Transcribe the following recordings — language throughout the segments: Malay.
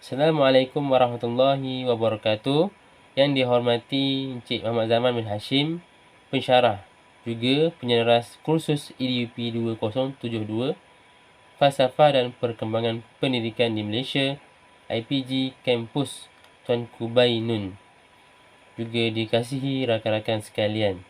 Assalamualaikum warahmatullahi wabarakatuh. Yang dihormati Encik Muhammad Zaman bin Hashim, pensyarah juga penyeras kursus EDUP 2072, Falsafah dan Perkembangan Pendidikan di Malaysia, IPG Kampus Tuanku Bainun. Juga dikasihi rakan-rakan sekalian.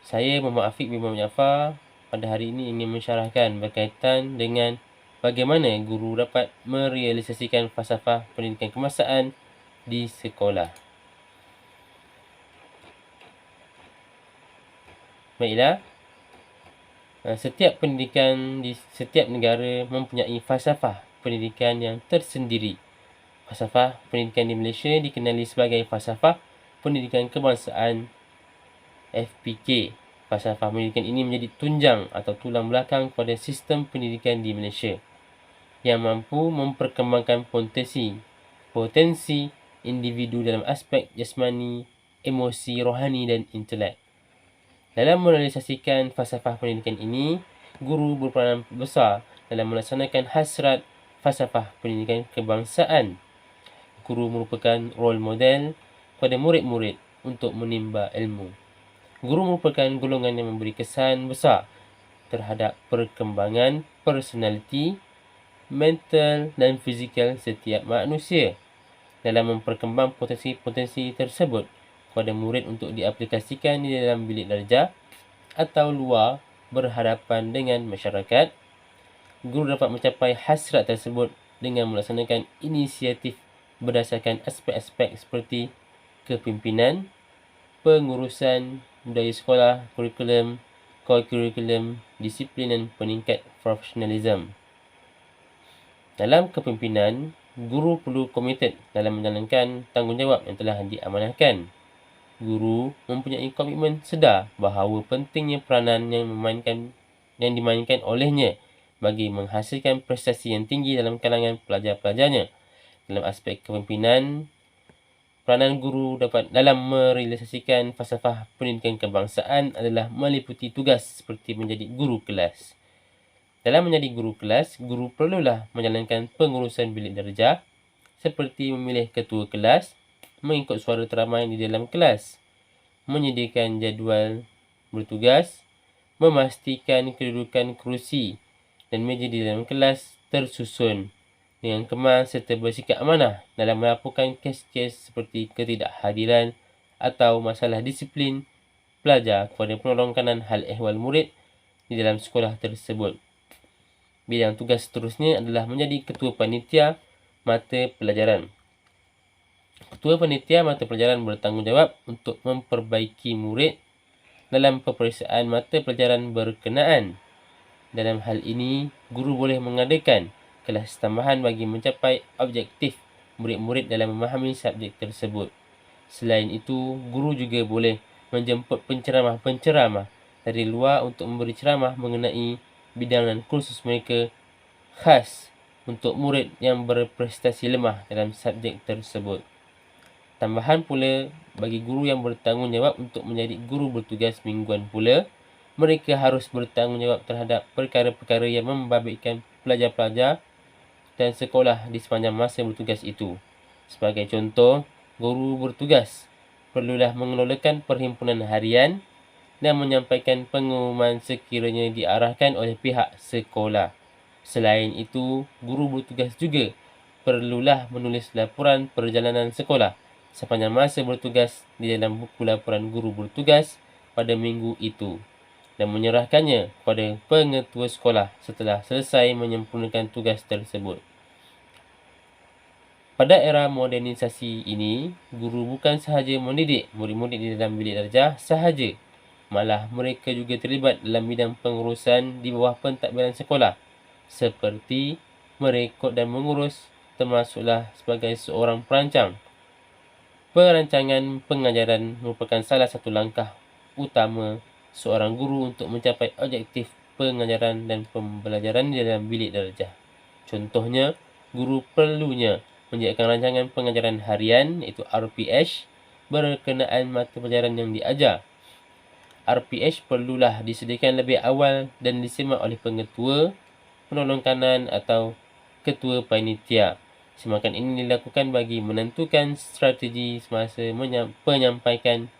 Saya Muhammad Afiq bin Muhammad Jaafar pada hari ini ingin mensyarahkan berkaitan dengan bagaimana guru dapat merealisasikan falsafah pendidikan kebangsaan di sekolah. Baiklah, setiap pendidikan di setiap negara mempunyai falsafah pendidikan yang tersendiri. Falsafah pendidikan di Malaysia dikenali sebagai falsafah pendidikan kebangsaan FPK. Falsafah pendidikan ini menjadi tunjang atau tulang belakang kepada sistem pendidikan di Malaysia yang mampu memperkembangkan potensi individu dalam aspek jasmani, emosi, rohani dan intelek. Dalam merealisasikan falsafah pendidikan ini, guru berperanan besar dalam melaksanakan hasrat falsafah pendidikan kebangsaan. Guru merupakan role model kepada murid-murid untuk menimba ilmu. Guru merupakan golongan yang memberi kesan besar terhadap perkembangan personaliti, mental dan fizikal setiap manusia dalam memperkembang potensi-potensi tersebut kepada murid untuk diaplikasikan di dalam bilik darjah atau luar berhadapan dengan masyarakat. Guru dapat mencapai hasrat tersebut dengan melaksanakan inisiatif berdasarkan aspek-aspek seperti kepimpinan, pengurusan, budaya sekolah, kurikulum, co-curriculum, disiplin dan peningkat profesionalism. Dalam kepimpinan, guru perlu komited dalam menjalankan tanggungjawab yang telah diamanahkan. Guru mempunyai komitmen sedar bahawa pentingnya peranan yang dimainkan olehnya bagi menghasilkan prestasi yang tinggi dalam kalangan pelajar-pelajarnya. Dalam aspek kepimpinan, peranan guru dapat dalam merealisasikan falsafah pendidikan kebangsaan adalah meliputi tugas seperti menjadi guru kelas. Dalam menjadi guru kelas, guru perlulah menjalankan pengurusan bilik darjah seperti memilih ketua kelas, mengikut suara teramai di dalam kelas, menyediakan jadual bertugas, memastikan kedudukan kerusi dan meja di dalam kelas tersusun dengan kemas serta bersikap amanah dalam melaporkan kes-kes seperti ketidakhadiran atau masalah disiplin pelajar kepada penolong kanan hal ehwal murid di dalam sekolah tersebut. Bidang tugas seterusnya adalah menjadi ketua panitia mata pelajaran. Ketua panitia mata pelajaran bertanggungjawab untuk memperbaiki murid dalam peperiksaan mata pelajaran berkenaan. Dalam hal ini, guru boleh mengadakan kelas tambahan bagi mencapai objektif murid-murid dalam memahami subjek tersebut. Selain itu, guru juga boleh menjemput penceramah-penceramah dari luar untuk memberi ceramah mengenai bidang dan kursus mereka khas untuk murid yang berprestasi lemah dalam subjek tersebut. Tambahan pula, bagi guru yang bertanggungjawab untuk menjadi guru bertugas mingguan pula, mereka harus bertanggungjawab terhadap perkara-perkara yang membabitkan pelajar-pelajar dan sekolah di sepanjang masa bertugas itu. Sebagai contoh, guru bertugas perlulah mengelolakan perhimpunan harian dan menyampaikan pengumuman sekiranya diarahkan oleh pihak sekolah. Selain itu, guru bertugas juga perlulah menulis laporan perjalanan sekolah sepanjang masa bertugas di dalam buku laporan guru bertugas pada minggu itu dan menyerahkannya kepada pengetua sekolah setelah selesai menyempurnakan tugas tersebut. Pada era modernisasi ini, guru bukan sahaja mendidik murid-murid di dalam bilik darjah sahaja, malah mereka juga terlibat dalam bidang pengurusan di bawah pentadbiran sekolah seperti merekod dan mengurus, termasuklah sebagai seorang perancang. Perancangan pengajaran merupakan salah satu langkah utama seorang guru untuk mencapai objektif pengajaran dan pembelajaran di dalam bilik darjah. Contohnya, guru perlunya menyiapkan rancangan pengajaran harian iaitu RPH berkenaan mata pelajaran yang diajar. RPH perlulah disediakan lebih awal dan disimak oleh pengetua, penolong kanan atau ketua panitia. Semakan ini dilakukan bagi menentukan strategi semasa penyampaikan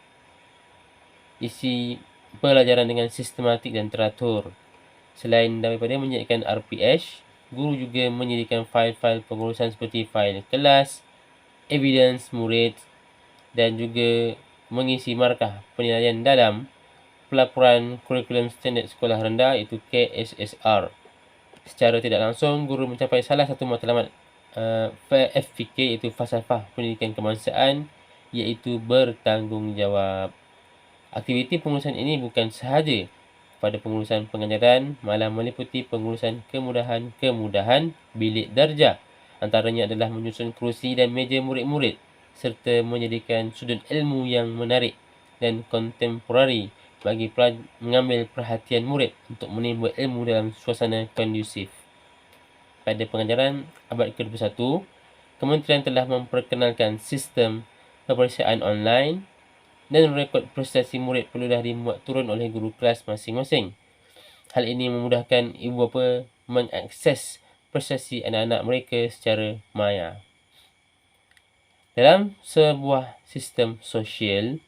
isi pelajaran dengan sistematik dan teratur. Selain daripada menyediakan RPH, guru juga menyediakan fail-fail pengurusan seperti fail kelas, evidence murid dan juga mengisi markah penilaian dalam pelaporan kurikulum standard sekolah rendah iaitu KSSR. Secara tidak langsung, guru mencapai salah satu matlamat FPK iaitu Falsafah Pendidikan Kebangsaan iaitu bertanggungjawab. Aktiviti pengurusan ini bukan sahaja pada pengurusan pengajaran, malah meliputi pengurusan kemudahan bilik darjah. Antaranya adalah menyusun kerusi dan meja murid-murid serta menyediakan sudut ilmu yang menarik dan kontemporari bagi mengambil perhatian murid untuk menimba ilmu dalam suasana kondusif. Pada pengajaran abad ke-21, Kementerian telah memperkenalkan sistem peperiksaan online dan rekod prestasi murid perlulah dimuat turun oleh guru kelas masing-masing. Hal ini memudahkan ibu bapa mengakses prestasi anak-anak mereka secara maya. Dalam sebuah sistem sosial,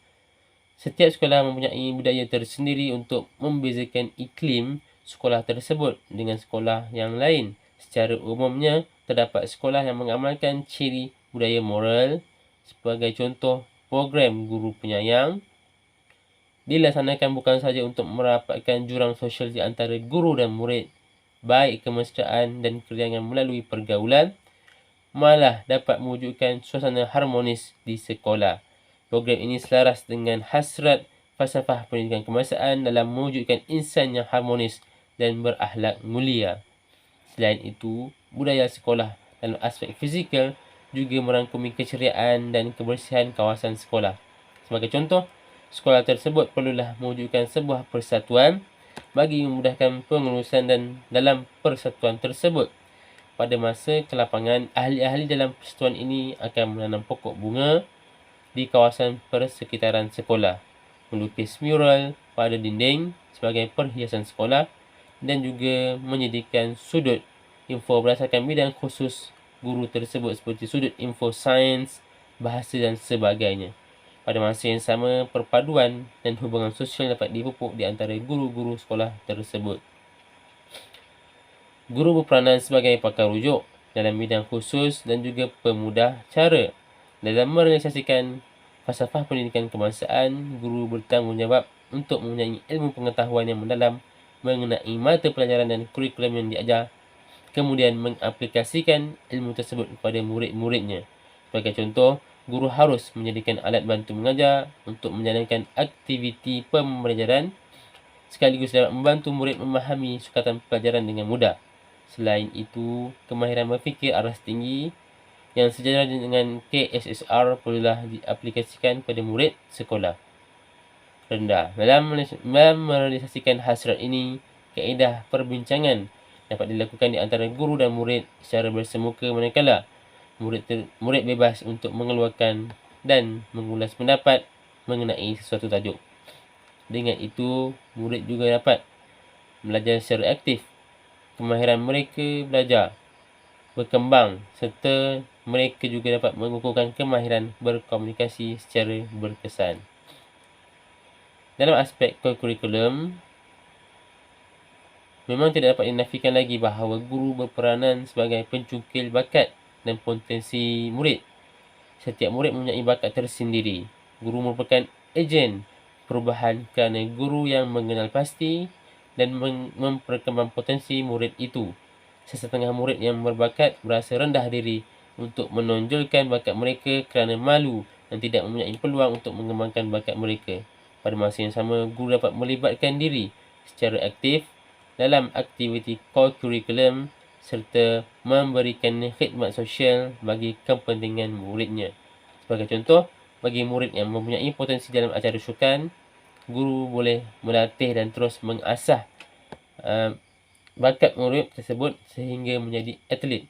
setiap sekolah mempunyai budaya tersendiri untuk membezakan iklim sekolah tersebut dengan sekolah yang lain. Secara umumnya, terdapat sekolah yang mengamalkan ciri budaya moral sebagai contoh program guru penyayang dilaksanakan bukan sahaja untuk merapatkan jurang sosial di antara guru dan murid, baik kemesraan dan keriangan melalui pergaulan, malah dapat mewujudkan suasana harmonis di sekolah. Program ini selaras dengan hasrat falsafah pendidikan kebangsaan dalam mewujudkan insan yang harmonis dan berakhlak mulia. Selain itu, budaya sekolah dalam aspek fizikal juga merangkumi keceriaan dan kebersihan kawasan sekolah. Sebagai contoh, sekolah tersebut perlulah mewujudkan sebuah persatuan bagi memudahkan pengurusan dan dalam persatuan tersebut. Pada masa kelapangan, ahli-ahli dalam persatuan ini akan menanam pokok bunga di kawasan persekitaran sekolah, melukis mural pada dinding sebagai perhiasan sekolah dan juga menyediakan sudut info berdasarkan bidang khusus guru tersebut seperti sudut info sains, bahasa dan sebagainya. Pada masa yang sama, perpaduan dan hubungan sosial dapat dipupuk di antara guru-guru sekolah tersebut. Guru berperanan sebagai pakar rujuk dalam bidang khusus dan juga pemudah cara. Dalam merealisasikan falsafah pendidikan kebangsaan, guru bertanggungjawab untuk mempunyai ilmu pengetahuan yang mendalam mengenai mata pelajaran dan kurikulum yang diajar, kemudian mengaplikasikan ilmu tersebut kepada murid-muridnya. Sebagai contoh, guru harus menyediakan alat bantu mengajar untuk menjalankan aktiviti pembelajaran sekaligus dapat membantu murid memahami sukatan pelajaran dengan mudah. Selain itu, kemahiran berfikir aras tinggi yang sejajar dengan KSSR perlulah diaplikasikan pada murid sekolah rendah. Dalam merealisasikan hasrat ini, kaedah perbincangan dapat dilakukan di antara guru dan murid secara bersemuka manakala murid bebas untuk mengeluarkan dan mengulas pendapat mengenai sesuatu tajuk. Dengan itu, murid juga dapat belajar secara aktif. Kemahiran mereka belajar berkembang serta mereka juga dapat mengukuhkan kemahiran berkomunikasi secara berkesan. Dalam aspek kurikulum, memang tidak dapat dinafikan lagi bahawa guru berperanan sebagai pencungkil bakat dan potensi murid. Setiap murid mempunyai bakat tersendiri. Guru merupakan ejen perubahan kerana guru yang mengenal pasti dan memperkembang potensi murid itu. Sesetengah murid yang berbakat berasa rendah diri untuk menonjolkan bakat mereka kerana malu dan tidak mempunyai peluang untuk mengembangkan bakat mereka. Pada masa yang sama, guru dapat melibatkan diri secara aktif dalam aktiviti kurikulum serta memberikan khidmat sosial bagi kepentingan muridnya. Sebagai contoh, bagi murid yang mempunyai potensi dalam acara sukan, guru boleh melatih dan terus mengasah bakat murid tersebut sehingga menjadi atlet.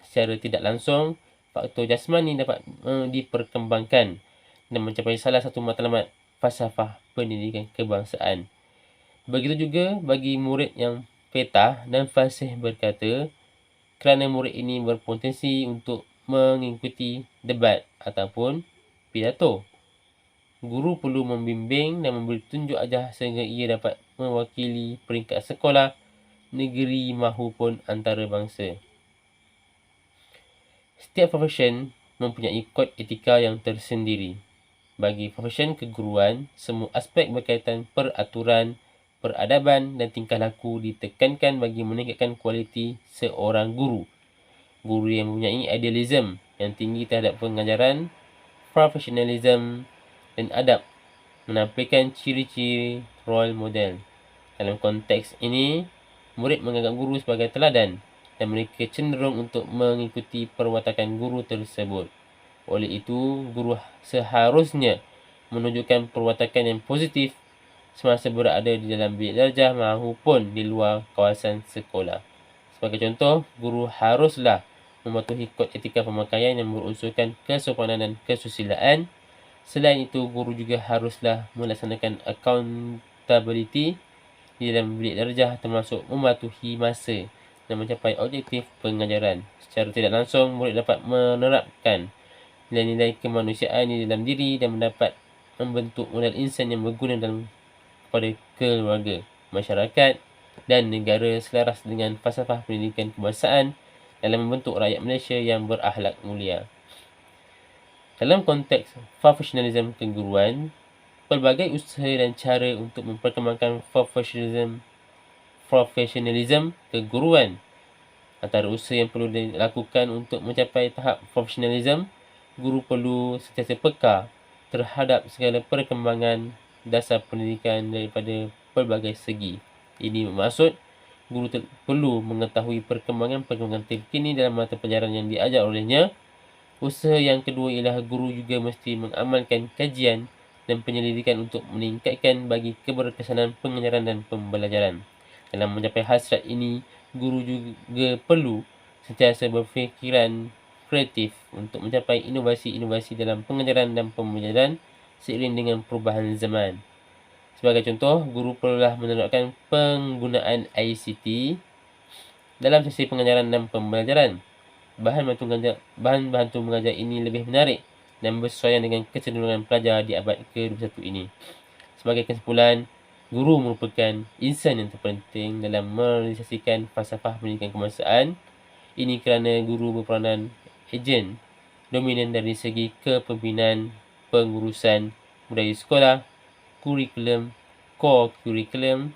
Secara tidak langsung, faktor jasmani dapat diperkembangkan dan mencapai salah satu matlamat falsafah pendidikan kebangsaan. Begitu juga bagi murid yang petah dan fasih berkata, kerana murid ini berpotensi untuk mengikuti debat ataupun pidato. Guru perlu membimbing dan memberi tunjuk ajar sehingga ia dapat mewakili peringkat sekolah, negeri mahupun antarabangsa. Setiap profesyen mempunyai kod etika yang tersendiri. Bagi profesyen keguruan, semua aspek berkaitan peraturan, peradaban dan tingkah laku ditekankan bagi meningkatkan kualiti seorang guru. Guru yang mempunyai idealism yang tinggi terhadap pengajaran, profesionalism dan adab menampilkan ciri-ciri role model. Dalam konteks ini, murid menganggap guru sebagai teladan dan mereka cenderung untuk mengikuti perwatakan guru tersebut. Oleh itu, guru seharusnya menunjukkan perwatakan yang positif semasa berada di dalam bilik darjah maupun di luar kawasan sekolah. Sebagai contoh, guru haruslah mematuhi kod etika pemakaian yang berunsurkan kesopanan dan kesusilaan. Selain itu, guru juga haruslah melaksanakan accountability di dalam bilik darjah termasuk mematuhi masa dan mencapai objektif pengajaran. Secara tidak langsung, murid dapat menerapkan nilai-nilai kemanusiaan di dalam diri dan mendapat membentuk modal insan yang berguna dalam kepada keluarga, masyarakat dan negara selaras dengan falsafah pendidikan kebangsaan dalam membentuk rakyat Malaysia yang berakhlak mulia. Dalam konteks profesionalisme keguruan, pelbagai usaha dan cara untuk memperkembangkan profesionalisme keguruan. Antara usaha yang perlu dilakukan untuk mencapai tahap profesionalisme, guru perlu sentiasa peka terhadap segala perkembangan dasar pendidikan daripada pelbagai segi. Ini bermaksud guru perlu mengetahui perkembangan-perkembangan terkini dalam mata pelajaran yang diajar olehnya. Usaha yang kedua ialah guru juga mesti mengamalkan kajian dan penyelidikan untuk meningkatkan bagi keberkesanan pengajaran dan pembelajaran. Dalam mencapai hasrat ini, guru juga perlu sentiasa berfikiran kreatif untuk mencapai inovasi-inovasi dalam pengajaran dan pembelajaran seiring dengan perubahan zaman. Sebagai contoh, guru perlulah menerapkan penggunaan ICT dalam sesi pengajaran dan pembelajaran. Bahan bantu mengajar ini lebih menarik dan bersesuaian dengan kecenderungan pelajar di abad ke-21 ini. Sebagai kesimpulan, guru merupakan insan yang terpenting dalam merealisasikan falsafah pendidikan kebangsaan. Ini kerana guru berperanan ejen dominan dari segi kepimpinan, pengurusan budaya sekolah, kurikulum, core kurikulum,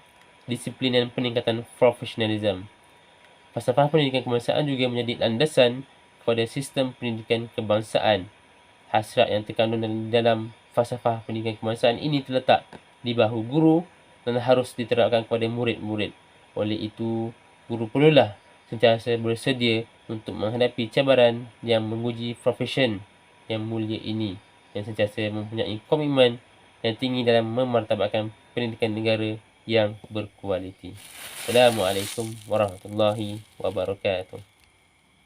disiplin dan peningkatan profesionalisme. Falsafah pendidikan kebangsaan juga menjadi landasan kepada sistem pendidikan kebangsaan. Hasrat yang terkandung dalam falsafah pendidikan kebangsaan ini terletak di bahu guru dan harus diterapkan kepada murid-murid. Oleh itu, guru perlulah sentiasa bersedia untuk menghadapi cabaran yang menguji profesyen yang mulia ini dan sentiasa mempunyai komitmen yang tinggi dalam memartabatkan pendidikan negara yang berkualiti. Assalamualaikum warahmatullahi wabarakatuh.